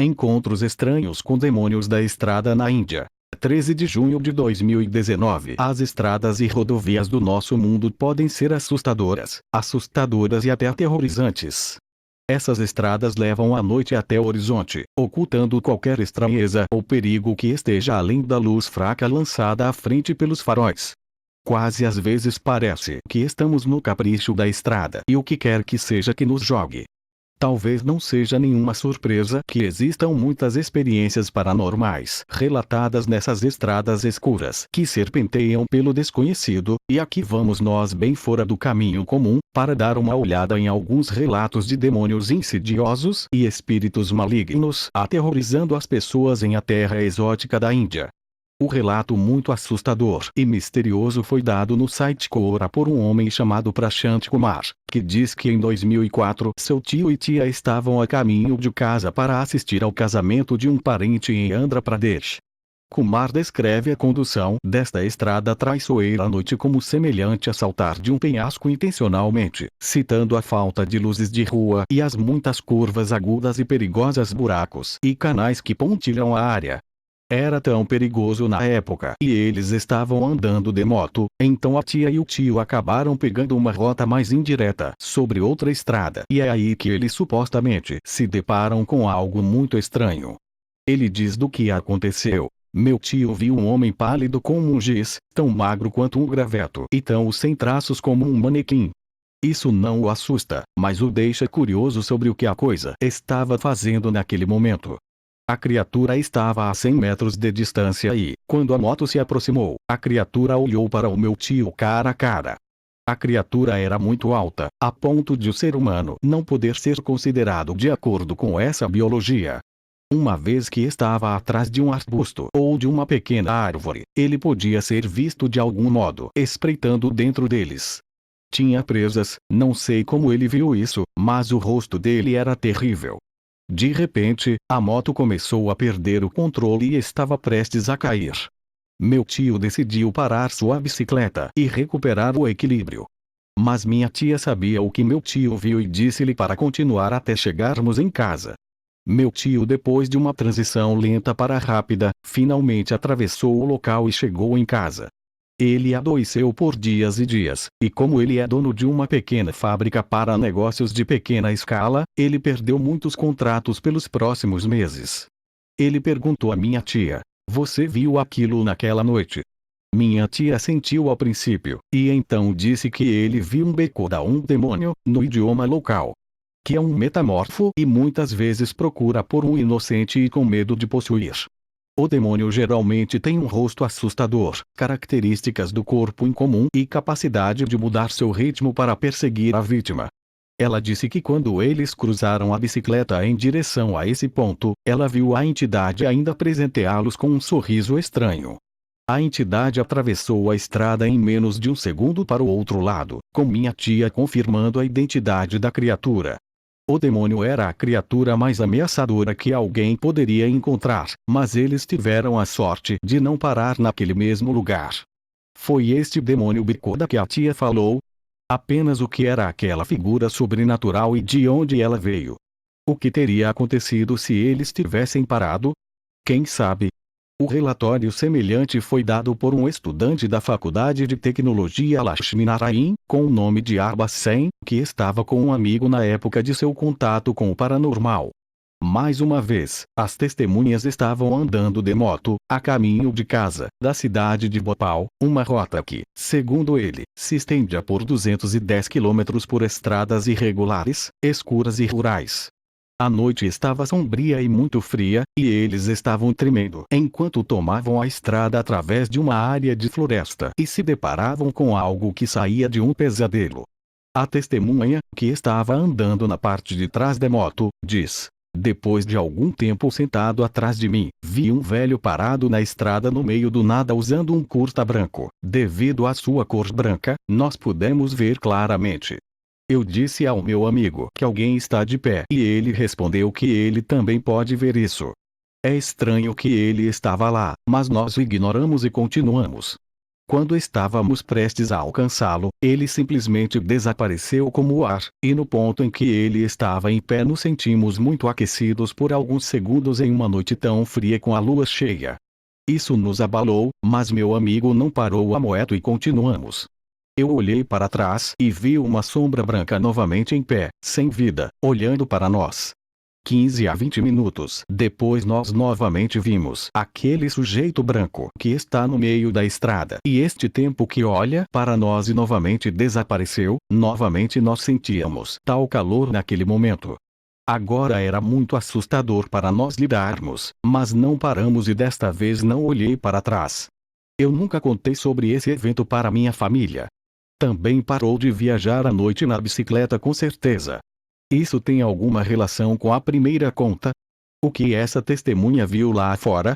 Encontros estranhos com demônios da estrada na Índia. 13 de junho de 2019. As estradas e rodovias do nosso mundo podem ser assustadoras e até aterrorizantes. Essas estradas levam a noite até o horizonte, ocultando qualquer estranheza ou perigo que esteja além da luz fraca lançada à frente pelos faróis. Quase às vezes parece que estamos no capricho da estrada e o que quer que seja que nos jogue. Talvez não seja nenhuma surpresa que existam muitas experiências paranormais relatadas nessas estradas escuras que serpenteiam pelo desconhecido, e aqui vamos nós bem fora do caminho comum, para dar uma olhada em alguns relatos de demônios insidiosos e espíritos malignos aterrorizando as pessoas em a terra exótica da Índia. O relato muito assustador e misterioso foi dado no site Quora por um homem chamado Prashant Kumar, que diz que em 2004 seu tio e tia estavam a caminho de casa para assistir ao casamento de um parente em Andhra Pradesh. Kumar descreve a condução desta estrada traiçoeira à noite como semelhante a saltar de um penhasco intencionalmente, citando a falta de luzes de rua e as muitas curvas agudas e perigosas, buracos e canais que pontilham a área. Era tão perigoso na época e eles estavam andando de moto, então a tia e o tio acabaram pegando uma rota mais indireta sobre outra estrada, e é aí que eles supostamente se deparam com algo muito estranho. Ele diz do que aconteceu. Meu tio viu um homem pálido como um giz, tão magro quanto um graveto e tão sem traços como um manequim. Isso não o assusta, mas o deixa curioso sobre o que a coisa estava fazendo naquele momento. A criatura estava a 100 metros de distância e, quando a moto se aproximou, a criatura olhou para o meu tio cara a cara. A criatura era muito alta, a ponto de o ser humano não poder ser considerado de acordo com essa biologia. Uma vez que estava atrás de um arbusto ou de uma pequena árvore, ele podia ser visto de algum modo espreitando dentro deles. Tinha presas, não sei como ele viu isso, mas o rosto dele era terrível. De repente, a moto começou a perder o controle e estava prestes a cair. Meu tio decidiu parar sua bicicleta e recuperar o equilíbrio. Mas minha tia sabia o que meu tio viu e disse-lhe para continuar até chegarmos em casa. Meu tio, depois de uma transição lenta para rápida, finalmente atravessou o local e chegou em casa. Ele adoeceu por dias e dias, e como ele é dono de uma pequena fábrica para negócios de pequena escala, ele perdeu muitos contratos pelos próximos meses. Ele perguntou à minha tia: "Você viu aquilo naquela noite?" Minha tia assentiu ao princípio, e então disse que ele viu um becoda, um demônio, no idioma local. Que é um metamorfo e muitas vezes procura por um inocente e com medo de possuir. O demônio geralmente tem um rosto assustador, características do corpo incomum e capacidade de mudar seu ritmo para perseguir a vítima. Ela disse que quando eles cruzaram a bicicleta em direção a esse ponto, ela viu a entidade ainda presenteá-los com um sorriso estranho. A entidade atravessou a estrada em menos de um segundo para o outro lado, com minha tia confirmando a identidade da criatura. O demônio era a criatura mais ameaçadora que alguém poderia encontrar, mas eles tiveram a sorte de não parar naquele mesmo lugar. Foi este demônio bicuda que a tia falou? Apenas o que era aquela figura sobrenatural e de onde ela veio? O que teria acontecido se eles tivessem parado? Quem sabe? O relatório semelhante foi dado por um estudante da Faculdade de Tecnologia Lakshminarayan, com o nome de Arba Sen, que estava com um amigo na época de seu contato com o paranormal. Mais uma vez, as testemunhas estavam andando de moto, a caminho de casa, da cidade de Bhopal, uma rota que, segundo ele, se estendia por 210 quilômetros por estradas irregulares, escuras e rurais. A noite estava sombria e muito fria, e eles estavam tremendo enquanto tomavam a estrada através de uma área de floresta e se deparavam com algo que saía de um pesadelo. A testemunha, que estava andando na parte de trás da moto, diz: "Depois de algum tempo sentado atrás de mim, vi um velho parado na estrada no meio do nada usando um curta branco. Devido à sua cor branca, nós pudemos ver claramente. Eu disse ao meu amigo que alguém está de pé e ele respondeu que ele também pode ver isso. É estranho que ele estava lá, mas nós o ignoramos e continuamos. Quando estávamos prestes a alcançá-lo, ele simplesmente desapareceu como o ar, e no ponto em que ele estava em pé nos sentimos muito aquecidos por alguns segundos em uma noite tão fria com a lua cheia. Isso nos abalou, mas meu amigo não parou a moto e continuamos. Eu olhei para trás e vi uma sombra branca novamente em pé, sem vida, olhando para nós. 15 a 20 minutos depois nós novamente vimos aquele sujeito branco que está no meio da estrada. E este tempo que olha para nós e novamente desapareceu, novamente nós sentíamos tal calor naquele momento. Agora era muito assustador para nós lidarmos, mas não paramos e desta vez não olhei para trás. Eu nunca contei sobre esse evento para minha família. Também parou de viajar à noite na bicicleta com certeza. Isso tem alguma relação com a primeira conta? O que essa testemunha viu lá fora?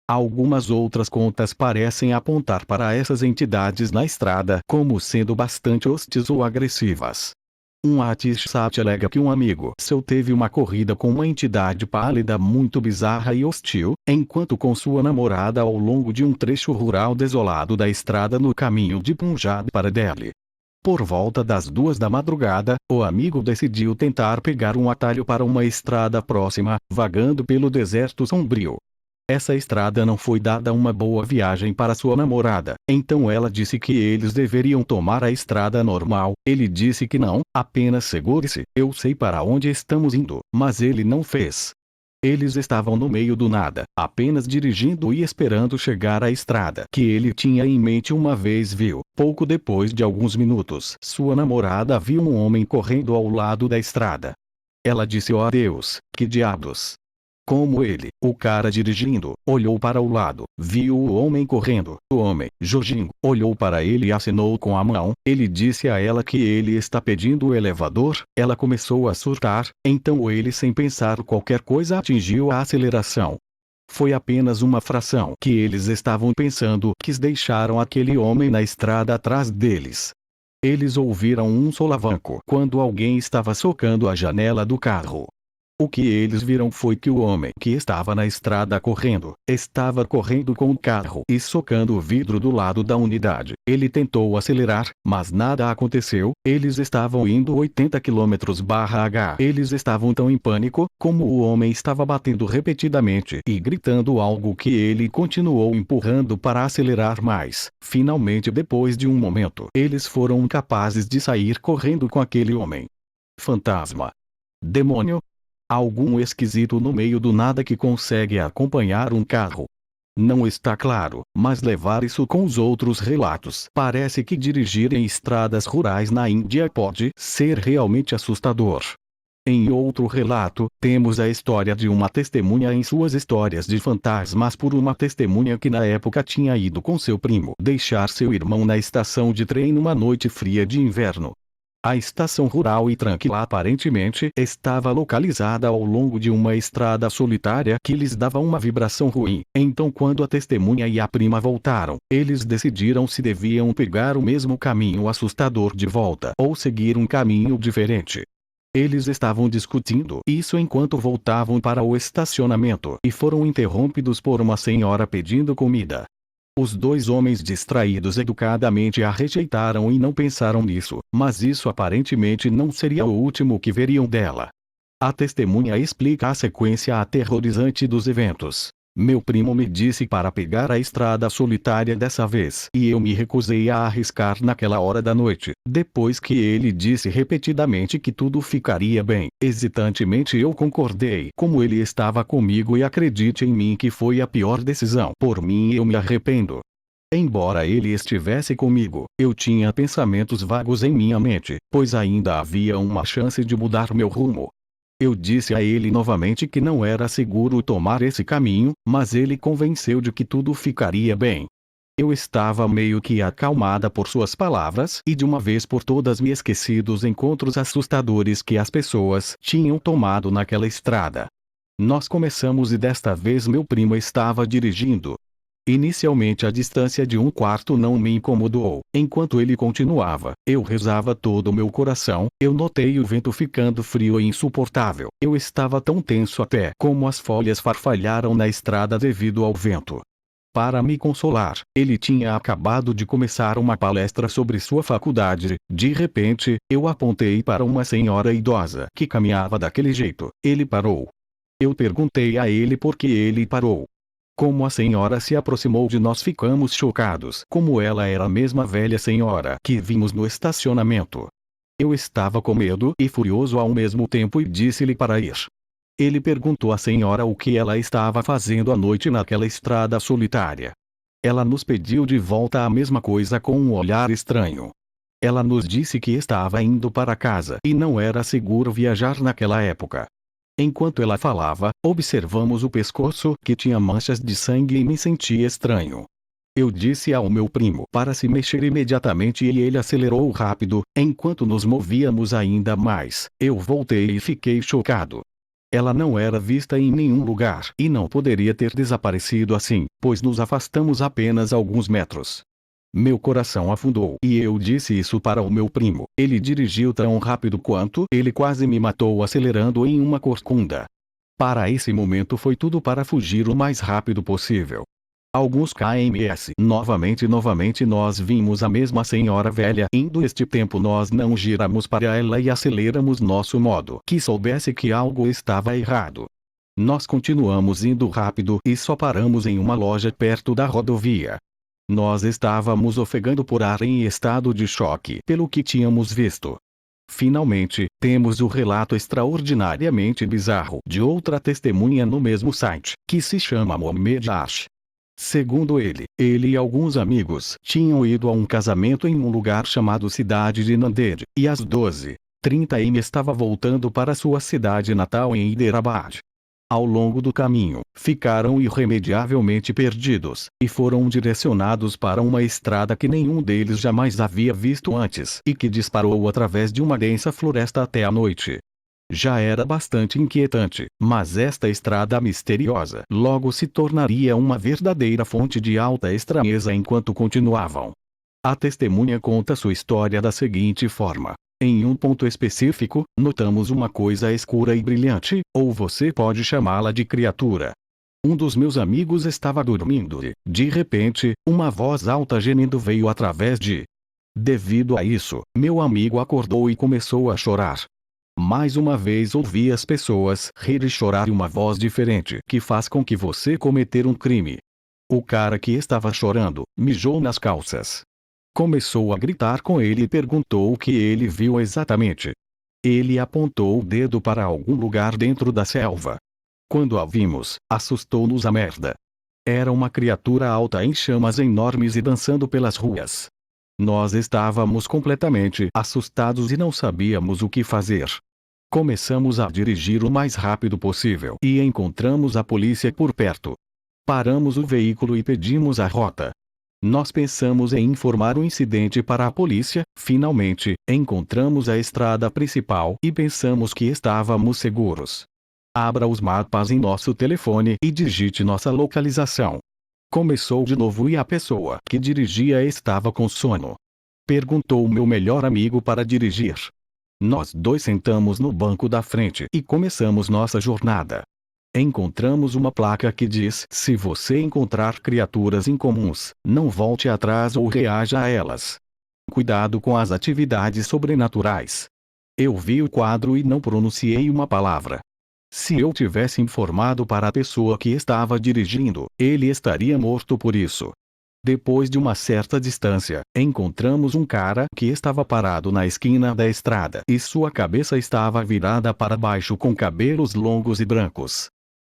Algumas outras contas parecem apontar para essas entidades na estrada como sendo bastante hostis ou agressivas. Um WhatsApp alega que um amigo seu teve uma corrida com uma entidade pálida muito bizarra e hostil, enquanto com sua namorada ao longo de um trecho rural desolado da estrada no caminho de Punjab para Delhi. Por volta das 2 da madrugada, o amigo decidiu tentar pegar um atalho para uma estrada próxima, vagando pelo deserto sombrio. Essa estrada não foi dada uma boa viagem para sua namorada, então ela disse que eles deveriam tomar a estrada normal. Ele disse que não, apenas segure-se, eu sei para onde estamos indo, mas ele não fez. Eles estavam no meio do nada, apenas dirigindo e esperando chegar à estrada que ele tinha em mente. Uma vez viu, pouco depois de alguns minutos, sua namorada viu um homem correndo ao lado da estrada. Ela disse: "Oh Deus, que diabos!" Como ele, o cara dirigindo, olhou para o lado, viu o homem correndo. O homem, Jorginho, olhou para ele e acenou com a mão. Ele disse a ela que ele está pedindo o elevador. Ela começou a surtar, então ele, sem pensar qualquer coisa, atingiu a aceleração. Foi apenas uma fração que eles estavam pensando que deixaram aquele homem na estrada atrás deles. Eles ouviram um solavanco quando alguém estava socando a janela do carro. O que eles viram foi que o homem que estava na estrada estava correndo com o carro e socando o vidro do lado da unidade. Ele tentou acelerar, mas nada aconteceu. Eles estavam indo 80 km/h. Eles estavam tão em pânico, como o homem estava batendo repetidamente e gritando algo, que ele continuou empurrando para acelerar mais. Finalmente, depois de um momento, eles foram capazes de sair correndo com aquele homem. Fantasma. Demônio. Algum esquisito no meio do nada que consegue acompanhar um carro. Não está claro, mas levar isso com os outros relatos, parece que dirigir em estradas rurais na Índia pode ser realmente assustador. Em outro relato, temos a história de uma testemunha em suas histórias de fantasmas por uma testemunha que na época tinha ido com seu primo deixar seu irmão na estação de trem numa noite fria de inverno. A estação rural e tranquila aparentemente estava localizada ao longo de uma estrada solitária que lhes dava uma vibração ruim. Então, quando a testemunha e a prima voltaram, eles decidiram se deviam pegar o mesmo caminho assustador de volta ou seguir um caminho diferente. Eles estavam discutindo isso enquanto voltavam para o estacionamento e foram interrompidos por uma senhora pedindo comida. Os dois homens distraídos educadamente a rejeitaram e não pensaram nisso, mas isso aparentemente não seria o último que veriam dela. A testemunha explica a sequência aterrorizante dos eventos. Meu primo me disse para pegar a estrada solitária dessa vez, e eu me recusei a arriscar naquela hora da noite. Depois que ele disse repetidamente que tudo ficaria bem, hesitantemente eu concordei. Como ele estava comigo, e acredite em mim que foi a pior decisão. Por mim, eu me arrependo. Embora ele estivesse comigo, eu tinha pensamentos vagos em minha mente, pois ainda havia uma chance de mudar meu rumo. Eu disse a ele novamente que não era seguro tomar esse caminho, mas ele convenceu de que tudo ficaria bem. Eu estava meio que acalmada por suas palavras e de uma vez por todas me esqueci dos encontros assustadores que as pessoas tinham tomado naquela estrada. Nós começamos e desta vez meu primo estava dirigindo. Inicialmente a distância de um quarto não me incomodou. Enquanto ele continuava, eu rezava todo o meu coração. Eu notei o vento ficando frio e insuportável. Eu estava tão tenso até como as folhas farfalharam na estrada devido ao vento. Para me consolar, ele tinha acabado de começar uma palestra sobre sua faculdade. De repente, eu apontei para uma senhora idosa que caminhava daquele jeito. Ele parou. Eu perguntei a ele por que ele parou. Como a senhora se aproximou de nós, ficamos chocados, como ela era a mesma velha senhora que vimos no estacionamento. Eu estava com medo e furioso ao mesmo tempo e disse-lhe para ir. Ele perguntou à senhora o que ela estava fazendo à noite naquela estrada solitária. Ela nos pediu de volta a mesma coisa com um olhar estranho. Ela nos disse que estava indo para casa e não era seguro viajar naquela época. Enquanto ela falava, observamos o pescoço que tinha manchas de sangue e me senti estranho. Eu disse ao meu primo para se mexer imediatamente e ele acelerou rápido. Enquanto nos movíamos ainda mais, eu voltei e fiquei chocado. Ela não era vista em nenhum lugar e não poderia ter desaparecido assim, pois nos afastamos apenas alguns metros. Meu coração afundou e eu disse isso para o meu primo. Ele dirigiu tão rápido quanto ele quase me matou acelerando em uma corcunda. Para esse momento foi tudo para fugir o mais rápido possível. Alguns km. Novamente nós vimos a mesma senhora velha indo. Este tempo nós não giramos para ela e aceleramos nosso modo que soubesse que algo estava errado. Nós continuamos indo rápido e só paramos em uma loja perto da rodovia. Nós estávamos ofegando por ar em estado de choque pelo que tínhamos visto. Finalmente, temos o relato extraordinariamente bizarro de outra testemunha no mesmo site, que se chama Mohamed Ash. Segundo ele e alguns amigos tinham ido a um casamento em um lugar chamado Cidade de Nanded, e às 12h30 am estava voltando para sua cidade natal em Hyderabad. Ao longo do caminho, ficaram irremediavelmente perdidos, e foram direcionados para uma estrada que nenhum deles jamais havia visto antes e que disparou através de uma densa floresta até a noite. Já era bastante inquietante, mas esta estrada misteriosa logo se tornaria uma verdadeira fonte de alta estranheza enquanto continuavam. A testemunha conta sua história da seguinte forma. Em um ponto específico, notamos uma coisa escura e brilhante, ou você pode chamá-la de criatura. Um dos meus amigos estava dormindo e, de repente, uma voz alta gemindo veio através de. Devido a isso, meu amigo acordou e começou a chorar. Mais uma vez ouvi as pessoas rir e chorar e uma voz diferente que faz com que você cometer um crime. O cara que estava chorando, mijou nas calças. Começou a gritar com ele e perguntou o que ele viu exatamente. Ele apontou o dedo para algum lugar dentro da selva. Quando a vimos, assustou-nos a merda. Era uma criatura alta em chamas enormes e dançando pelas ruas. Nós estávamos completamente assustados e não sabíamos o que fazer. Começamos a dirigir o mais rápido possível e encontramos a polícia por perto. Paramos o veículo e pedimos a rota. Nós pensamos em informar o incidente para a polícia. Finalmente, encontramos a estrada principal e pensamos que estávamos seguros. Abra os mapas em nosso telefone e digite nossa localização. Começou de novo e a pessoa que dirigia estava com sono. Perguntou o meu melhor amigo para dirigir. Nós dois sentamos no banco da frente e começamos nossa jornada. Encontramos uma placa que diz: se você encontrar criaturas incomuns, não volte atrás ou reaja a elas. Cuidado com as atividades sobrenaturais. Eu vi o quadro e não pronunciei uma palavra. Se eu tivesse informado para a pessoa que estava dirigindo, ele estaria morto por isso. Depois de uma certa distância, encontramos um cara que estava parado na esquina da estrada e sua cabeça estava virada para baixo com cabelos longos e brancos.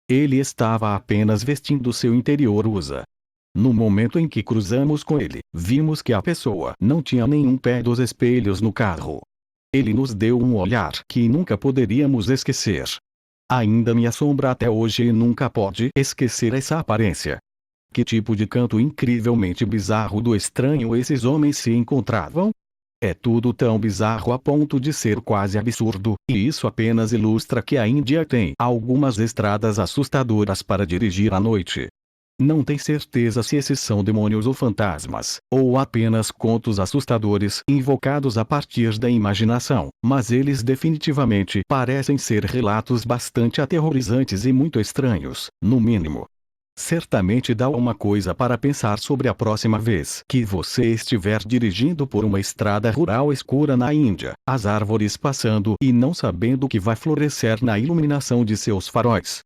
Ele estava apenas vestindo seu interior usa. No momento em que cruzamos com ele, vimos que a pessoa não tinha nenhum pé dos espelhos no carro. Ele nos deu um olhar que nunca poderíamos esquecer. Ainda me assombra até hoje e nunca pode esquecer essa aparência. Que tipo de canto incrivelmente bizarro do estranho esses homens se encontravam? É tudo tão bizarro a ponto de ser quase absurdo, e isso apenas ilustra que a Índia tem algumas estradas assustadoras para dirigir à noite. Não tem certeza se esses são demônios ou fantasmas, ou apenas contos assustadores invocados a partir da imaginação, mas eles definitivamente parecem ser relatos bastante aterrorizantes e muito estranhos, no mínimo. Certamente dá uma coisa para pensar sobre a próxima vez que você estiver dirigindo por uma estrada rural escura na Índia, as árvores passando e não sabendo o que vai florescer na iluminação de seus faróis.